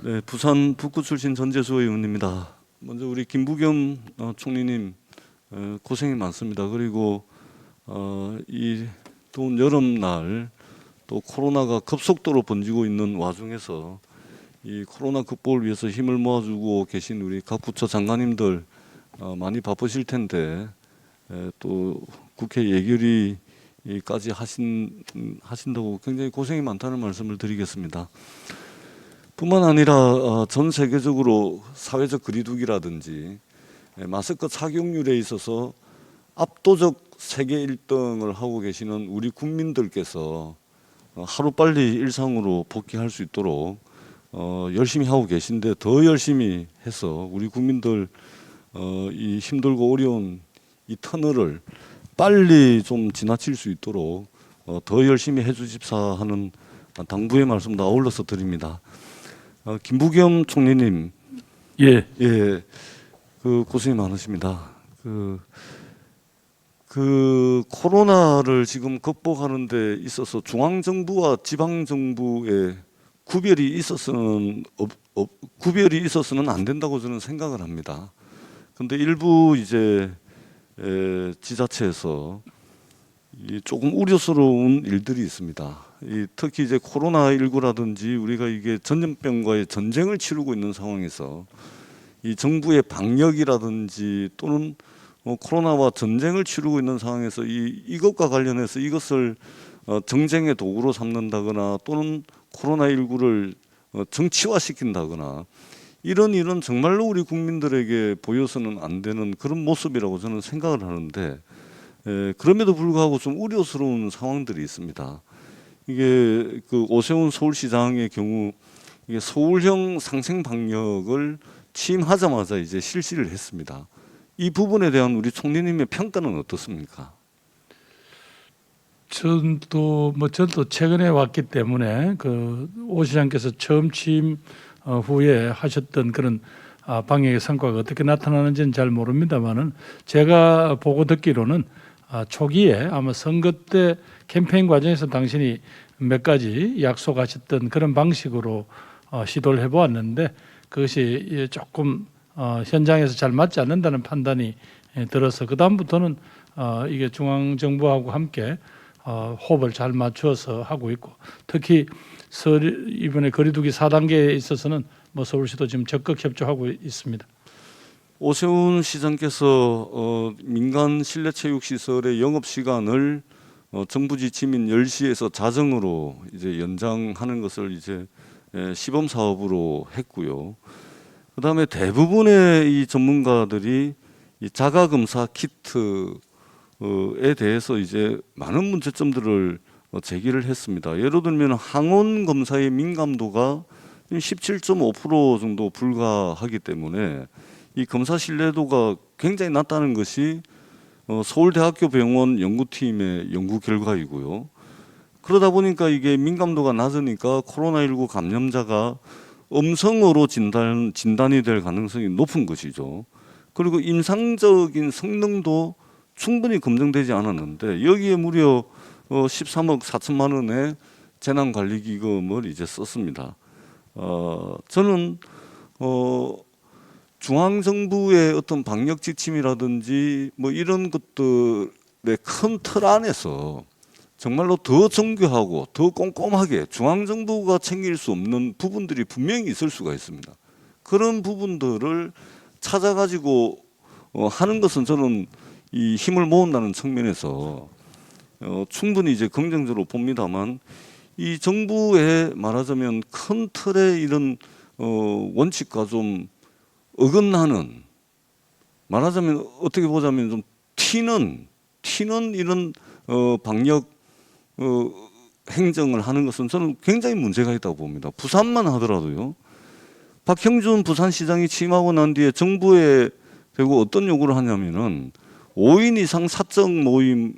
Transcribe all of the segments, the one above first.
네, 부산 북구 출신 전재수 의원입니다. 먼저 우리 김부겸 총리님 고생이 많습니다. 그리고 이 더운 여름날 또 코로나가 급속도로 번지고 있는 와중에서 이 코로나 극복을 위해서 힘을 모아주고 계신 우리 각 부처 장관님들 많이 바쁘실 텐데 또 국회 예결위까지 하신다고 굉장히 고생이 많다는 말씀을 드리겠습니다. 뿐만 아니라 전 세계적으로 사회적 거리두기라든지 마스크 착용률에 있어서 압도적 세계 1등을 하고 계시는 우리 국민들께서 하루빨리 일상으로 복귀할 수 있도록 열심히 하고 계신데 더 열심히 해서 우리 국민들 이 힘들고 어려운 이 터널을 빨리 좀 지나칠 수 있도록 더 열심히 해주십사 하는 당부의 말씀도 아울러서 드립니다. 김부겸 총리님, 예, 그 고생이 많으십니다. 그 코로나를 지금 극복하는 데 있어서 중앙 정부와 지방 정부의 구별이 있어서는 안 된다고 저는 생각을 합니다. 근데 일부 이제 지자체에서 조금 우려스러운 일들이 있습니다. 특히 이제 코로나19라든지 우리가 이게 전염병과의 전쟁을 치르고 있는 상황에서 이 정부의 방역이라든지 또는 코로나와 전쟁을 치르고 있는 상황에서 이것과 관련해서 이것을 정쟁의 도구로 삼는다거나 또는 코로나19를 정치화시킨다거나 이런 일은 정말로 우리 국민들에게 보여서는 안 되는 그런 모습이라고 저는 생각을 하는데 그럼에도 불구하고 좀 우려스러운 상황들이 있습니다. 이게 그 오세훈 서울시장의 경우 이게 서울형 상생 방역을 취임하자마자 이제 실시를 했습니다. 이 부분에 대한 우리 총리님의 평가는 어떻습니까? 저도 최근에 왔기 때문에 오 시장께서 처음 취임 후에 하셨던 그런 방역의 성과가 어떻게 나타나는지는 잘 모릅니다만은 제가 보고 듣기로는 초기에 아마 선거 때 캠페인 과정에서 당신이 몇 가지 약속하셨던 그런 방식으로 시도를 해보았는데 그것이 조금 현장에서 잘 맞지 않는다는 판단이 들어서 그 다음부터는 이게 중앙 정부하고 함께 호흡을 잘 맞추어서 하고 있고 특히 이번에 거리두기 4단계에 있어서는 서울시도 지금 적극 협조하고 있습니다. 오세훈 시장께서 민간 실내체육시설의 영업 시간을 정부 지침인 10시에서 자정으로 이제 연장하는 것을 이제 시범 사업으로 했고요. 그다음에 대부분의 이 전문가들이 이 자가 검사 키트에 대해서 이제 많은 문제점들을 제기를 했습니다. 예를 들면 항원 검사의 민감도가 17.5% 정도 불과하기 때문에 이 검사 신뢰도가 굉장히 낮다는 것이 서울대학교 병원 연구팀의 연구 결과이고요. 그러다 보니까 이게 민감도가 낮으니까 코로나19 감염자가 음성으로 진단이 될 가능성이 높은 것이죠. 그리고 임상적인 성능도 충분히 검증되지 않았는데 여기에 무려 13억 4천만 원의 재난관리기금을 이제 썼습니다. 저는 중앙정부의 어떤 방역 지침이라든지 이런 것들의 큰 틀 안에서 정말로 더 정교하고 더 꼼꼼하게 중앙정부가 챙길 수 없는 부분들이 분명히 있을 수가 있습니다. 그런 부분들을 찾아가지고 하는 것은 저는 이 힘을 모은다는 측면에서 충분히 이제 긍정적으로 봅니다만 이 정부의 말하자면 큰 틀의 이런 원칙과 좀 어긋나는 말하자면 어떻게 보자면 좀 튀는 이런 방역 행정을 하는 것은 저는 굉장히 문제가 있다고 봅니다. 부산만 하더라도요. 박형준 부산시장이 취임하고 난 뒤에 정부에 대고 어떤 요구를 하냐면은 5인 이상 사적 모임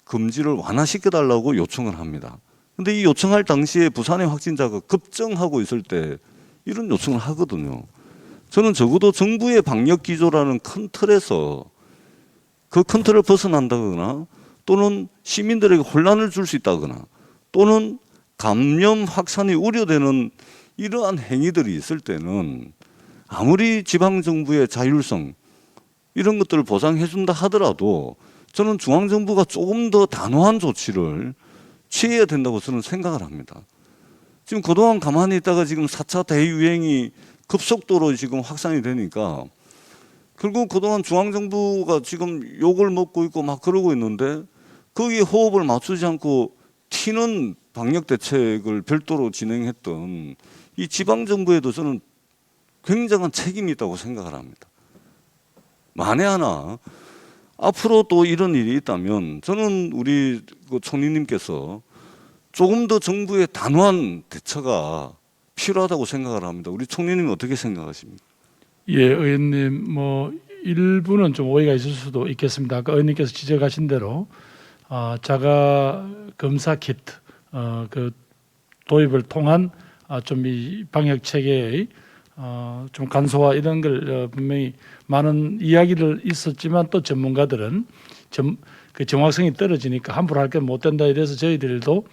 금지를 완화시켜달라고 요청을 합니다. 근데 이 요청할 당시에 부산의 확진자가 급증하고 있을 때 이런 요청을 하거든요. 저는 적어도 정부의 방역 기조라는 큰 틀에서 그 큰 틀을 벗어난다거나 또는 시민들에게 혼란을 줄 수 있다거나 또는 감염 확산이 우려되는 이러한 행위들이 있을 때는 아무리 지방 정부의 자율성 이런 것들을 보장해 준다 하더라도 저는 중앙 정부가 조금 더 단호한 조치를 취해야 된다고 저는 생각을 합니다. 지금 그동안 가만히 있다가 지금 4차 대유행이 급속도로 지금 확산이 되니까 결국 그동안 중앙 정부가 지금 욕을 먹고 있고 막 그러고 있는데 거기에 호흡을 맞추지 않고 튀는 방역 대책을 별도로 진행했던 이 지방 정부에도 저는 굉장한 책임이 있다고 생각을 합니다. 만에 하나 앞으로 또 이런 일이 있다면 저는 우리 그 총리님께서 조금 더 정부의 단호한 대처가 필요하다고 생각을 합니다. 우리 총리님은 어떻게 생각하십니까? 예, 의원님 뭐 일부는 좀 오해가 있을 수도 있겠습니다. 아까 의원님께서 지적하신 대로 자가 검사 키트 그 도입을 통한 좀 이 방역 체계의 좀 간소화 이런 걸 분명히 많은 이야기를 있었지만 또 전문가들은 그 정확성이 떨어지니까 함부로 할 게 못 된다 이래서 저희들도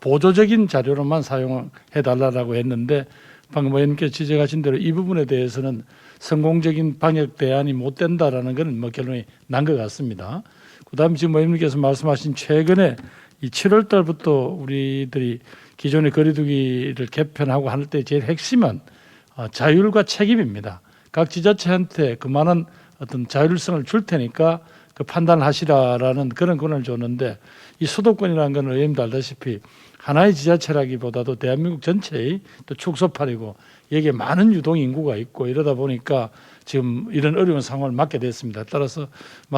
보조적인 자료로만 사용해 달라고 했는데 방금 의원님께서 지적하신 대로 이 부분에 대해서는 성공적인 방역 대안이 못 된다라는 것은 뭐 결론이 난 것 같습니다. 그다음에 지금 의원님께서 말씀하신 최근에 이 7월 달부터 우리들이 기존의 거리두기를 개편하고 할 때 제일 핵심은 자율과 책임입니다. 각 지자체한테 그만한 어떤 자율성을 줄 테니까 그 판단하시라라는 그런 권한을 줬는데 이 수도권이라는 건 의원님도 알다시피 하나의 지자체라기보다도 대한민국 전체의 또 축소판이고 여기에 많은 유동 인구가 있고 이러다 보니까 지금 이런 어려운 상황을 맞게 됐습니다. 따라서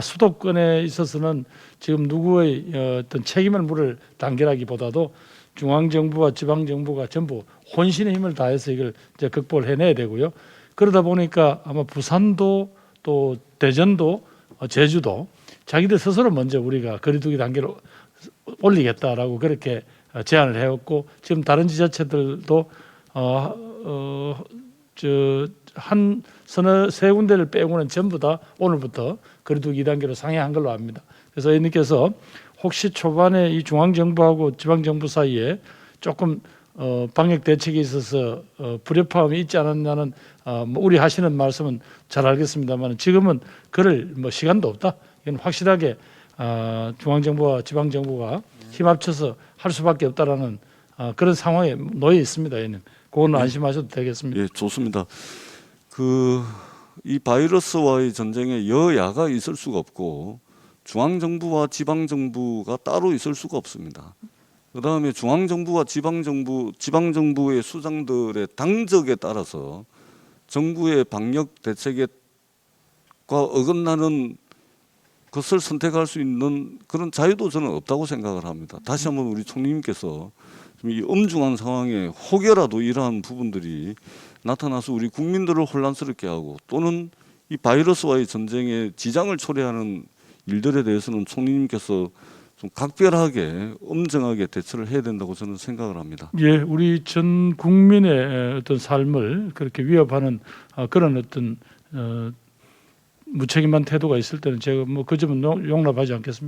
수도권에 있어서는 지금 누구의 어떤 책임을 물을 단계라기보다도 중앙 정부와 지방 정부가 전부 혼신의 힘을 다해서 이걸 이제 극복을 해내야 되고요. 그러다 보니까 아마 부산도 또 대전도 제주도 자기들 스스로 먼저 우리가 거리두기 단계를 올리겠다라고 그렇게 제안을 해왔고 지금 다른 지자체들도 한 서너 세 군데를 빼고는 전부 다 오늘부터 거리두기 2단계로 상향한 걸로 압니다. 그래서 의원님께서 혹시 초반에 이 중앙 정부하고 지방 정부 사이에 조금 방역 대책에 있어서 불협화음이 있지 않았냐는 우려하시는 말씀은 잘 알겠습니다만 지금은 그럴 시간도 없다. 이건 확실하게 중앙 정부와 지방 정부가 힘 합쳐서 할 수밖에 없다라는 그런 상황에 놓여 있습니다. 의원님. 그거는 안심하셔도 되겠습니다. 예, 좋습니다. 이 바이러스와의 전쟁에 여야가 있을 수가 없고 중앙 정부와 지방 정부가 따로 있을 수가 없습니다. 그다음에 중앙 정부와 지방 정부의 수장들의 당적에 따라서 정부의 방역 대책과 어긋나는 것을 선택할 수 있는 그런 자유도 저는 없다고 생각을 합니다. 다시 한번 우리 총리님께서 이 엄중한 상황에 혹여라도 이러한 부분들이 나타나서 우리 국민들을 혼란스럽게 하고 또는 이 바이러스와의 전쟁에 지장을 초래하는 일들에 대해서는 총리님께서 좀 각별하게 엄정하게 대처를 해야 된다고 저는 생각을 합니다. 예, 우리 전 국민의 어떤 삶을 그렇게 위협하는 그런 어떤 무책임한 태도가 있을 때는 제가 그 점은 용납하지 않겠습니다.